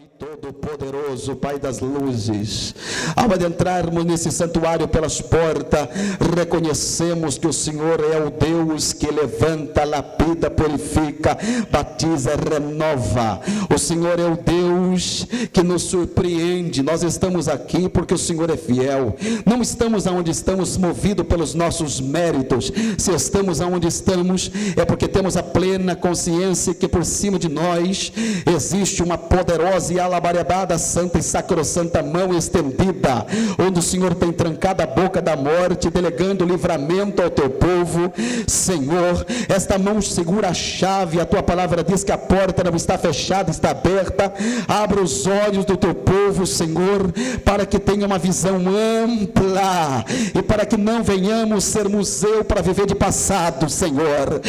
Todo-Poderoso, Pai das luzes, ao adentrarmos nesse santuário pelas portas, reconhecemos que o Senhor é o Deus que levanta, lapida, purifica, batiza, renova. O Senhor é o Deus que nos surpreende. Nós estamos aqui porque o Senhor é fiel. Não estamos onde estamos movidos pelos nossos méritos. Se estamos onde estamos, é porque temos a plena consciência que por cima de nós existe uma poderosa e alabarebada, santa e sacrossanta mão estendida, onde o Senhor tem trancado a boca da morte, delegando livramento ao teu povo. Senhor, esta mão segura a chave. A tua palavra diz que a porta não está fechada, está aberta. Abra os olhos do teu povo, Senhor, para que tenha uma visão ampla e para que não venhamos ser museu para viver de passado, Senhor.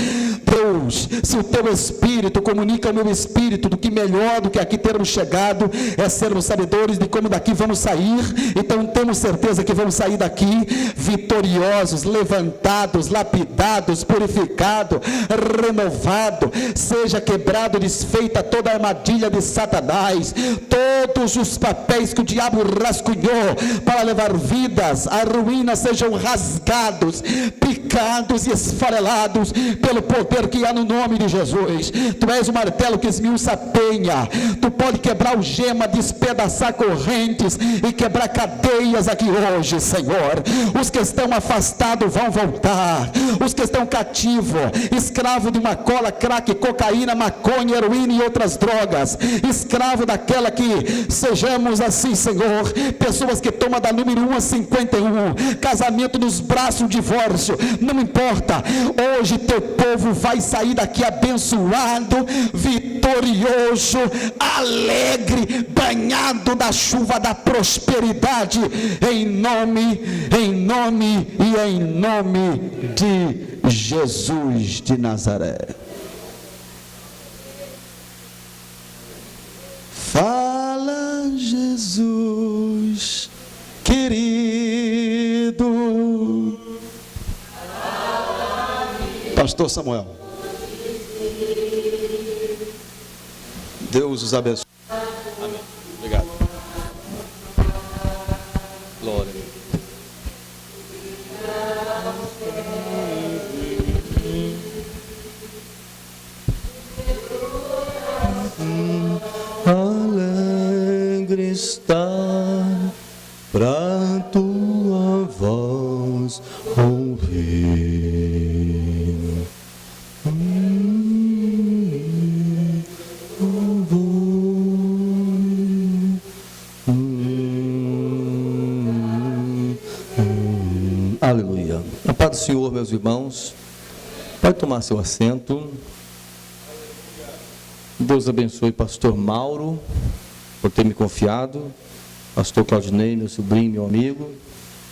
Deus, se o teu Espírito comunica ao meu espírito do que melhor do que aqui termos chegado é sermos sabedores de como daqui vamos sair, então temos certeza que vamos sair daqui vitoriosos, levantados, lapidados, purificados, renovados. Seja quebrado, desfeita toda a armadilha de Satanás, todos os papéis que o diabo rascunhou para levar vidas à ruína sejam rasgados, picados e esfarelados pelo poder que há no nome de Jesus. Tu és o martelo que esmiuça a penha, tu pode quebrar o gema, despedaçar correntes e quebrar cadeias aqui hoje, Senhor. Os que estão afastados vão voltar, os que estão cativos, escravo de macola, crack, cocaína, maconha, heroína e outras drogas, escravo daquela que sejamos assim, Senhor, pessoas que tomam da número 1 a 51, casamento nos braços, divórcio, não importa, hoje teu povo vai sair daqui abençoado, vitorioso, alegre, banhado da chuva da prosperidade, em nome de Jesus de Nazaré. Fala, Jesus querido. Pastor Samuel, Deus os abençoe. Amém. Obrigado. Glória. Alegre está pra tua voz ouvir. Aleluia. A paz do Senhor, meus irmãos. Pode tomar seu assento. Deus abençoe pastor Mauro por ter me confiado, pastor Claudinei, meu sobrinho, meu amigo.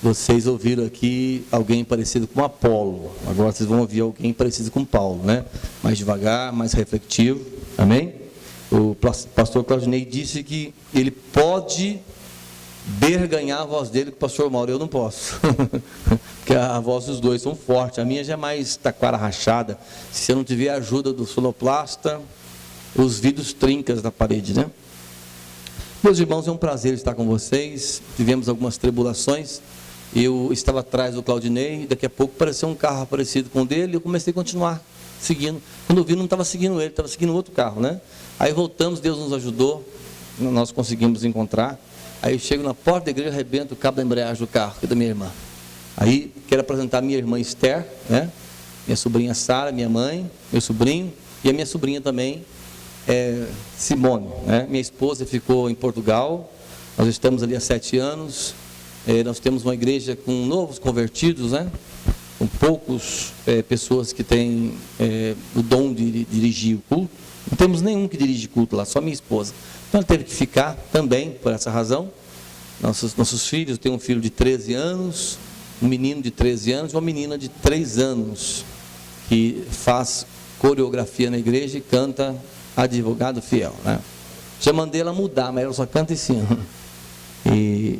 Vocês ouviram aqui alguém parecido com Apolo, agora vocês vão ouvir alguém parecido com Paulo, né? Mais devagar, mais reflexivo, amém? O pastor Claudinei disse que ele pode berganhar a voz dele com o pastor Mauro, eu não posso, porque a voz dos dois são fortes, a minha já é mais taquara rachada, se eu não tiver a ajuda do sonoplasta, os vidros trincas na parede, né? Meus irmãos, é um prazer estar com vocês. Tivemos algumas tribulações. Eu estava atrás do Claudinei, daqui a pouco apareceu um carro parecido com o dele, eu comecei a continuar seguindo. Quando eu vi, não estava seguindo ele, estava seguindo outro carro, né? Aí voltamos, Deus nos ajudou, nós conseguimos encontrar. Aí eu chego na porta da igreja, arrebento o cabo da embreagem do carro, que é da minha irmã. Aí quero apresentar minha irmã Esther, né? Minha sobrinha Sara, minha mãe, meu sobrinho, e a minha sobrinha também, Simone, né? Minha esposa ficou em Portugal, nós estamos ali há 7 anos, nós temos uma igreja com novos convertidos, né? Com poucos pessoas que têm o dom de dirigir o culto, não temos nenhum que dirige culto lá, só minha esposa, então ela teve que ficar também, por essa razão. Nossos filhos, eu tenho um filho de 13 anos, um menino de 13 anos e uma menina de 3 anos, que faz coreografia na igreja e canta Advogado Fiel, né? Já mandei ela mudar, mas ela só canta em cima. E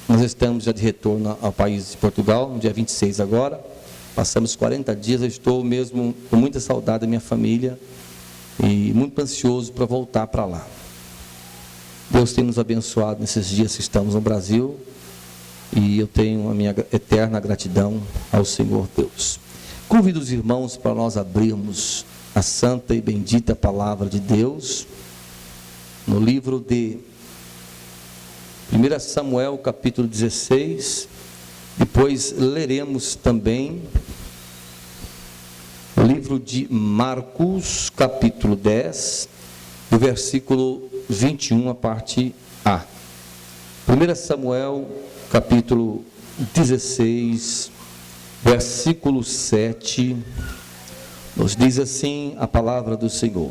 nós estamos já de retorno ao país de Portugal, no dia 26 agora. Passamos 40 dias, eu estou mesmo com muita saudade da minha família e muito ansioso para voltar para lá. Deus tem nos abençoado nesses dias que estamos no Brasil, e eu tenho a minha eterna gratidão ao Senhor Deus. Convido os irmãos para nós abrirmos a santa e bendita palavra de Deus no livro de 1 Samuel, capítulo 16. Depois leremos também o livro de Marcos, capítulo 10, do versículo 21, a parte A. 1 Samuel, capítulo 16, versículo 7, nos diz assim a palavra do Senhor: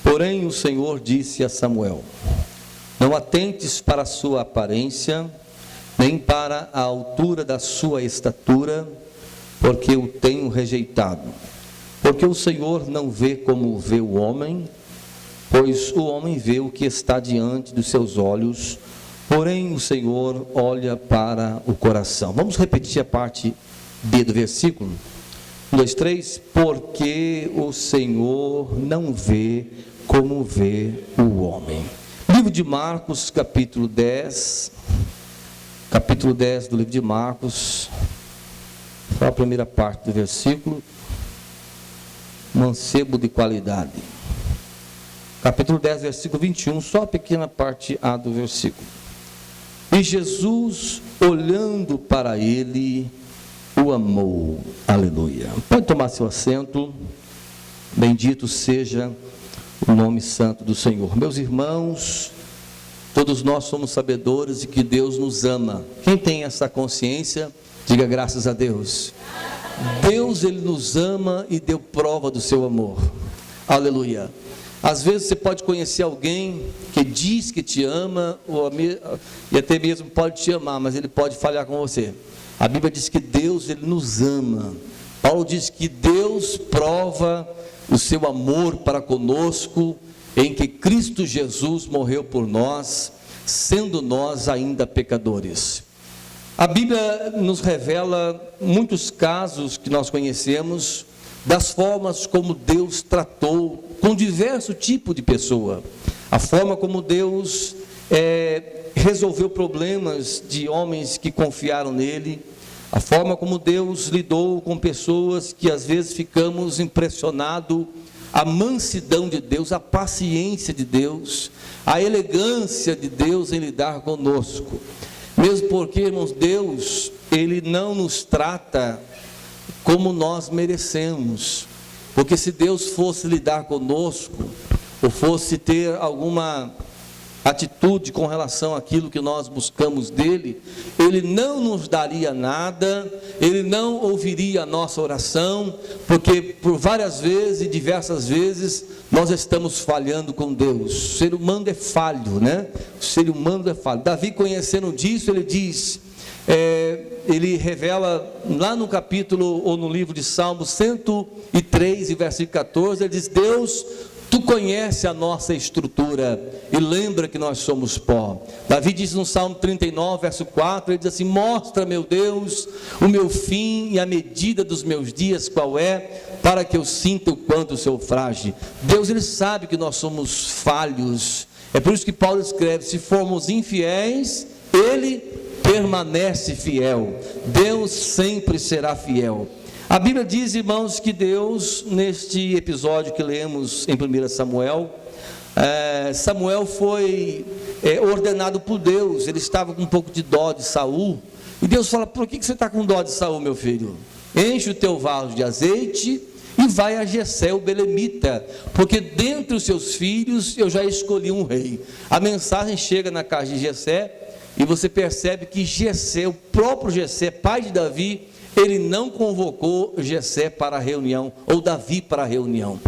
Porém o Senhor disse a Samuel: Não atentes para a sua aparência, nem para a altura da sua estatura, porque o tenho rejeitado. Porque o Senhor não vê como vê o homem, pois o homem vê o que está diante dos seus olhos, porém o Senhor olha para o coração. Vamos repetir a parte B do versículo? 1, 2, 3. Porque o Senhor não vê como vê o homem. Livro de Marcos, capítulo 10. Capítulo 10 do livro de Marcos. Só a primeira parte do versículo. Mancebo de qualidade. Capítulo 10, versículo 21, só a pequena parte A do versículo. E Jesus, olhando para ele, o amou. Aleluia. Pode tomar seu assento. Bendito seja o nome santo do Senhor. Meus irmãos, todos nós somos sabedores de que Deus nos ama. Quem tem essa consciência, diga graças a Deus. Deus, Ele nos ama e deu prova do seu amor. Aleluia. Às vezes você pode conhecer alguém que diz que te ama, e até mesmo pode te amar, mas ele pode falhar com você. A Bíblia diz que Deus, Ele nos ama. Paulo diz que Deus prova o seu amor para conosco, em que Cristo Jesus morreu por nós, sendo nós ainda pecadores. A Bíblia nos revela muitos casos que nós conhecemos, das formas como Deus tratou com diversos tipos de pessoa, a forma como Deus resolveu problemas de homens que confiaram nele, a forma como Deus lidou com pessoas que às vezes ficamos impressionados, a mansidão de Deus, a paciência de Deus, a elegância de Deus em lidar conosco. Mesmo porque, irmãos, Deus, Ele não nos trata como nós merecemos. Porque se Deus fosse lidar conosco, ou fosse ter alguma atitude com relação àquilo que nós buscamos dele, Ele não nos daria nada, Ele não ouviria a nossa oração, porque por várias vezes e diversas vezes nós estamos falhando com Deus. O ser humano é falho, né? O ser humano é falho. Davi, conhecendo disso, ele diz, ele revela lá no capítulo, ou no livro de Salmos 103, e versículo 14, ele diz: Deus, Tu conheces a nossa estrutura e lembra que nós somos pó. Davi diz no Salmo 39, verso 4, ele diz assim: Mostra, meu Deus, o meu fim e a medida dos meus dias qual é, para que eu sinta o quanto sou frágil. Deus, Ele sabe que nós somos falhos. É por isso que Paulo escreve: se formos infiéis, Ele permanece fiel. Deus sempre será fiel. A Bíblia diz, irmãos, que Deus, neste episódio que lemos em 1 Samuel, Samuel foi ordenado por Deus. Ele estava com um pouco de dó de Saul, e Deus fala: por que você está com dó de Saul, meu filho? Enche o teu vaso de azeite e vai a Jessé o belemita, porque dentre os seus filhos eu já escolhi um rei. A mensagem chega na casa de Jessé, e você percebe que Jessé, o próprio Jessé, pai de Davi, ele não convocou Jessé para a reunião, ou Davi para a reunião.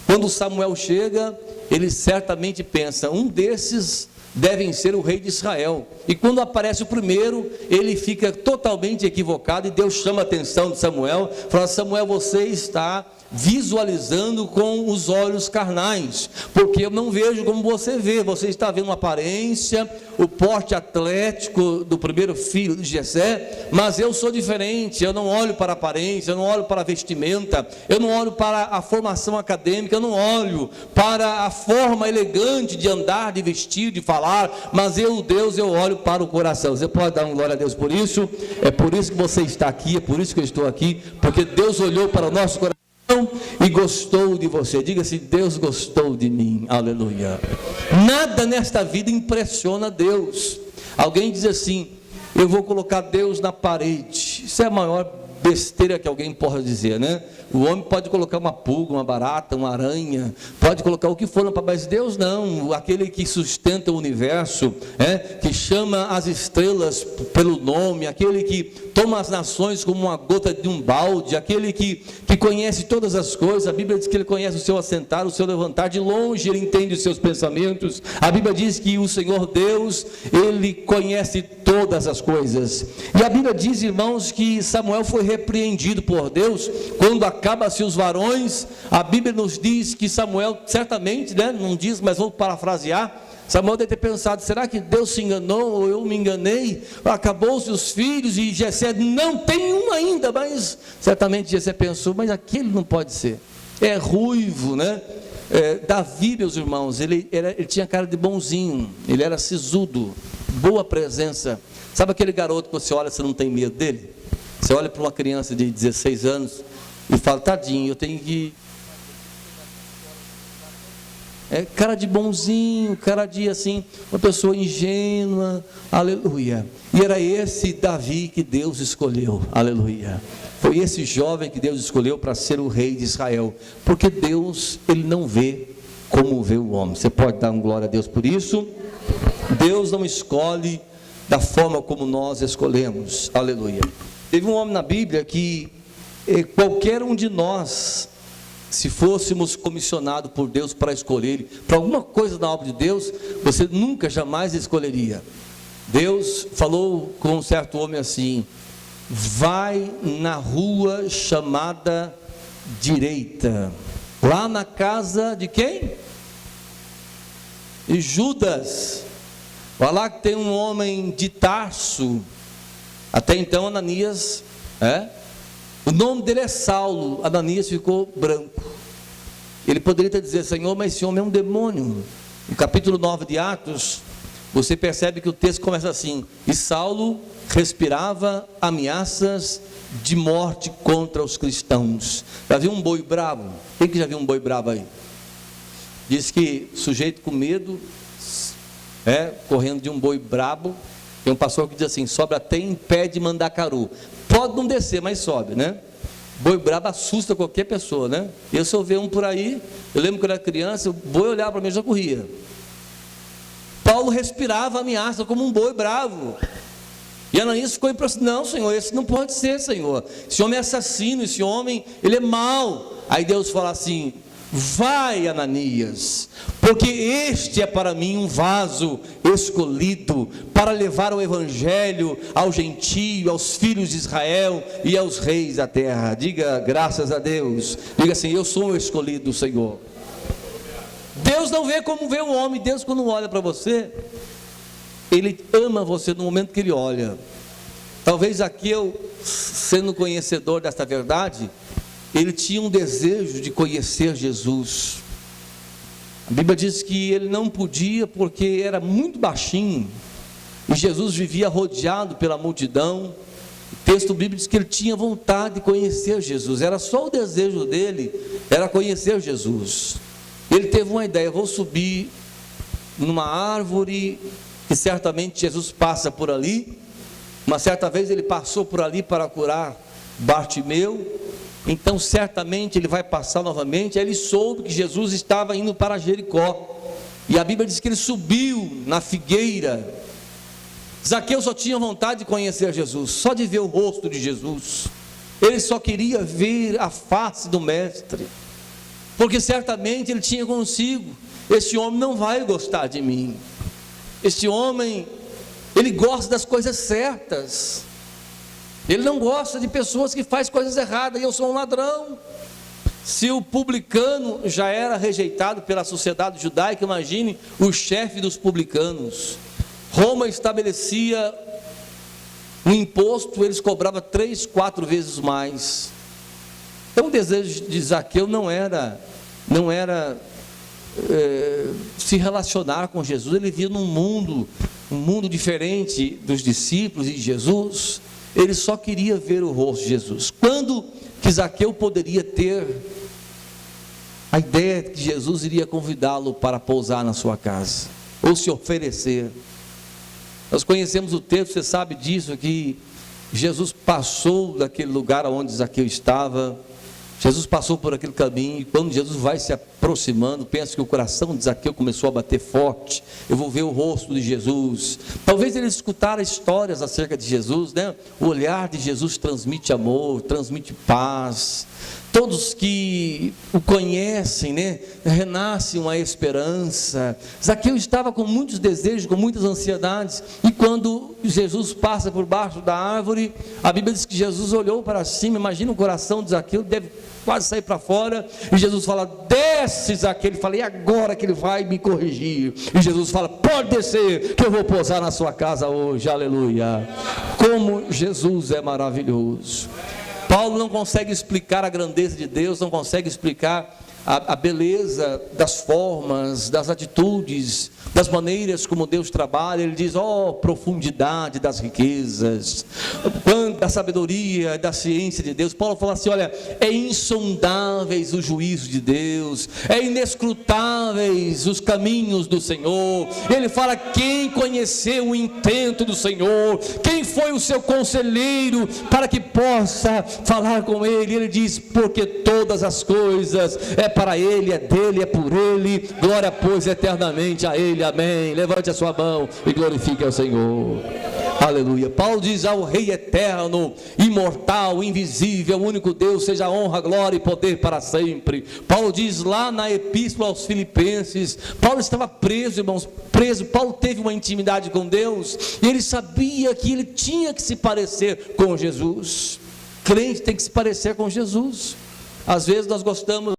Quando Samuel chega, ele certamente pensa: um desses devem ser o rei de Israel. E quando aparece o primeiro, ele fica totalmente equivocado, e Deus chama a atenção de Samuel, fala: Samuel, você está visualizando com os olhos carnais, porque eu não vejo como você vê. Você está vendo uma aparência, o porte atlético do primeiro filho de Jessé, mas eu sou diferente. Eu não olho para a aparência, eu não olho para a vestimenta, eu não olho para a formação acadêmica, eu não olho para a forma elegante de andar, de vestir, de falar, mas Deus, eu olho para o coração. Você pode dar uma glória a Deus por isso? É por isso que você está aqui, é por isso que eu estou aqui, porque Deus olhou para o nosso coração e gostou de você. Diga assim: Deus gostou de mim. Aleluia. Nada nesta vida impressiona Deus. Alguém diz assim: eu vou colocar Deus na parede. Isso é a maior besteira que alguém possa dizer, né? O homem pode colocar uma pulga, uma barata, uma aranha, pode colocar o que for, mas Deus não. Aquele que sustenta o universo, que chama as estrelas pelo nome, aquele que toma as nações como uma gota de um balde, aquele que conhece todas as coisas. A Bíblia diz que Ele conhece o seu assentar, o seu levantar, de longe Ele entende os seus pensamentos. A Bíblia diz que o Senhor Deus, Ele conhece todas as coisas. E a Bíblia diz, irmãos, que Samuel foi repreendido por Deus quando acaba-se os varões. A Bíblia nos diz que Samuel, certamente, não diz, mas vou parafrasear, Samuel deve ter pensado: será que Deus se enganou ou eu me enganei? Acabou-se os filhos e Jessé não tem um ainda. Mas certamente Jessé pensou: mas aquele não pode ser, é ruivo, né? Davi, meus irmãos, ele tinha cara de bonzinho, ele era sisudo, boa presença. Sabe aquele garoto que você olha, você não tem medo dele? Você olha para uma criança de 16 anos e fala: tadinho, eu tenho que... cara de bonzinho, cara de assim, uma pessoa ingênua, aleluia. E era esse Davi que Deus escolheu, aleluia. Foi esse jovem que Deus escolheu para ser o rei de Israel, porque Deus, Ele não vê como vê o homem. Você pode dar uma glória a Deus por isso? Deus não escolhe da forma como nós escolhemos, aleluia. Teve um homem na Bíblia que qualquer um de nós, se fôssemos comissionados por Deus para escolher ele, para alguma coisa na obra de Deus, você nunca, jamais escolheria. Deus falou com um certo homem assim: vai na rua chamada direita, lá na casa de quem? De Judas. Vai lá que tem um homem de Tarso. Até então Ananias, o nome dele é Saulo. Ananias ficou branco. Ele poderia até dizer: Senhor, mas esse homem é um demônio. No capítulo 9 de Atos, você percebe que o texto começa assim: e Saulo respirava ameaças de morte contra os cristãos. Já viu um boi bravo? Quem que já viu um boi bravo aí? Diz que sujeito com medo, correndo de um boi brabo. Tem um pastor que diz assim: sobe até em pé de Mandacaru. Pode não descer, mas sobe, né? Boi brabo assusta qualquer pessoa, né? Eu, se eu ver um por aí, eu lembro que eu era criança, o boi olhava para mim e já corria. Paulo respirava ameaça como um boi bravo. E Ananias ficou impressionado: não, Senhor, esse não pode ser, Senhor. Esse homem é assassino, esse homem, ele é mau. Aí Deus fala assim: vai, Ananias, porque este é para mim um vaso escolhido para levar o evangelho ao gentio, aos filhos de Israel e aos reis da terra. Diga graças a Deus. Diga assim: eu sou o escolhido do Senhor. Deus não vê como vê o homem. Deus, quando olha para você, Ele ama você no momento que Ele olha. Talvez aqui eu, sendo conhecedor desta verdade, ele tinha um desejo de conhecer Jesus. A Bíblia diz que ele não podia porque era muito baixinho, e Jesus vivia rodeado pela multidão. O texto bíblico diz que ele tinha vontade de conhecer Jesus, era só o desejo dele, era conhecer Jesus. Ele teve uma ideia: vou subir numa árvore, que certamente Jesus passa por ali. Uma certa vez ele passou por ali para curar Bartimeu, então certamente ele vai passar novamente. Aí ele soube que Jesus estava indo para Jericó, e a Bíblia diz que ele subiu na figueira. Zaqueu só tinha vontade de conhecer Jesus, só de ver o rosto de Jesus. Ele só queria ver a face do mestre, porque certamente ele tinha consigo: este homem não vai gostar de mim, este homem, ele gosta das coisas certas, ele não gosta de pessoas que fazem coisas erradas, e eu sou um ladrão. Se o publicano já era rejeitado pela sociedade judaica, imagine o chefe dos publicanos. Roma estabelecia um imposto, eles cobravam 3, 4 vezes mais. Então o desejo de Zaqueu não era se relacionar com Jesus. Ele via um mundo diferente dos discípulos e de Jesus. Ele só queria ver o rosto de Jesus. Quando que Zaqueu poderia ter a ideia de que Jesus iria convidá-lo para pousar na sua casa, ou se oferecer? Nós conhecemos o texto, você sabe disso, que Jesus passou daquele lugar onde Zaqueu estava. Jesus passou por aquele caminho, e quando Jesus vai se aproximando, penso que o coração de Zaqueu começou a bater forte. Eu vou ver o rosto de Jesus. Talvez ele escutara histórias acerca de Jesus, né? O olhar de Jesus transmite amor, transmite paz. Todos que o conhecem, né, renasce uma esperança. Zaqueu estava com muitos desejos, com muitas ansiedades, e quando Jesus passa por baixo da árvore, a Bíblia diz que Jesus olhou para cima. Imagina o coração de Zaqueu, deve quase sair para fora, e Jesus fala: desce, Zaqueu. Ele fala: e agora que ele vai me corrigir? E Jesus fala: pode descer, que eu vou pousar na sua casa hoje. Aleluia! Como Jesus é maravilhoso. Paulo não consegue explicar a grandeza de Deus, não consegue explicar a beleza das formas, das atitudes, das maneiras como Deus trabalha. Ele diz: profundidade das riquezas, da sabedoria, da ciência de Deus. Paulo fala assim: olha, é insondáveis os juízos de Deus, é inescrutáveis os caminhos do Senhor. Ele fala: quem conheceu o intento do Senhor? Quem foi o seu conselheiro para que possa falar com ele? Ele diz: porque todas as coisas é para ele, é dele, é por ele. Glória, pois, eternamente a ele. Amém. Levante a sua mão e glorifique ao Senhor. Aleluia. Paulo diz ao Rei eterno, imortal, invisível, único Deus, seja honra, glória e poder para sempre. Paulo diz lá na epístola aos Filipenses, Paulo estava preso, irmãos, preso. Paulo teve uma intimidade com Deus, e ele sabia que ele tinha que se parecer com Jesus. Crente tem que se parecer com Jesus. Às vezes nós gostamos